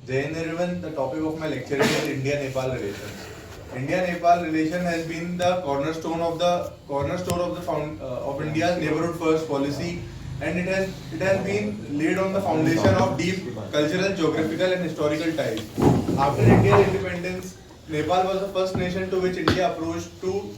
Jain everyone, the topic of my lecture is India-Nepal relations. India-Nepal relation has been the cornerstone of India's neighborhood first policy, and it has been laid on the foundation of deep cultural, geographical, and historical ties. After India's independence, Nepal was the first nation to which India approached to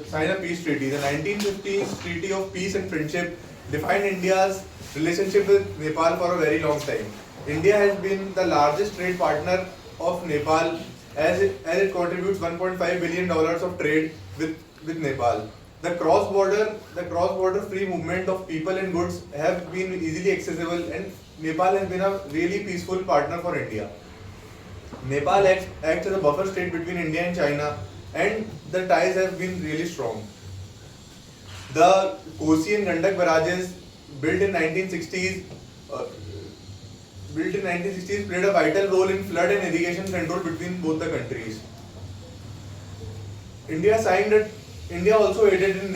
sign a peace treaty. The 1950s Treaty of Peace and Friendship defined India's relationship with Nepal for a very long time. India has been the largest trade partner of Nepal as it contributes $1.5 billion of trade with Nepal. The cross border free movement of people and goods have been easily accessible, and Nepal has been a really peaceful partner for India. Nepal acts as a buffer state between India and China, and the ties have been really strong. The Kosi and Gandak barrages built in 1960s uh, played a vital role in flood and irrigation control between both the countries. India signed it. India also aided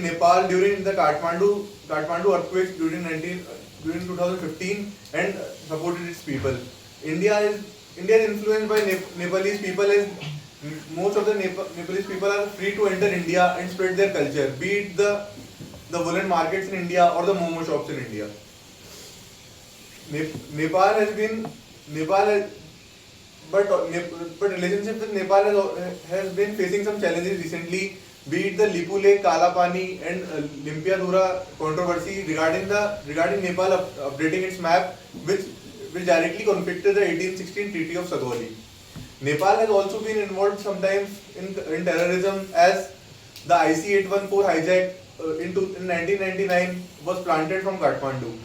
Nepal during the Kathmandu earthquakes during 2015 and supported its people. India is influenced by Nepalese people, as most of the Nepalese people are free to enter India and spread their culture, be it the woolen markets in India or the momo shops in India. Nepal has been Nepal has, but relationship with Nepal has been facing some challenges recently, be it the Lipu Lake, Kalapani and Limpiadhura controversy regarding Nepal updating its map, which directly conflicted the 1816 Treaty of Sagoli. Nepal has also been involved sometimes in terrorism, as the IC-814 hijack in 1999 was planted from Kathmandu.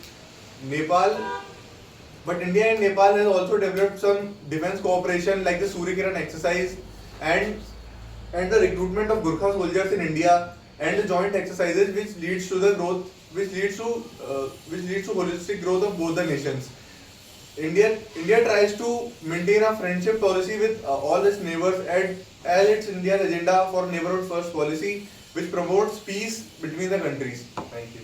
Nepal But India and Nepal has also developed some defense cooperation like the Surya Kiran exercise and the recruitment of Gurkha soldiers in India, and the joint exercises which leads to holistic growth of both the nations. India tries to maintain a friendship policy with all its neighbors as its India's agenda for neighborhood first policy, which promotes peace between the countries. Thank you.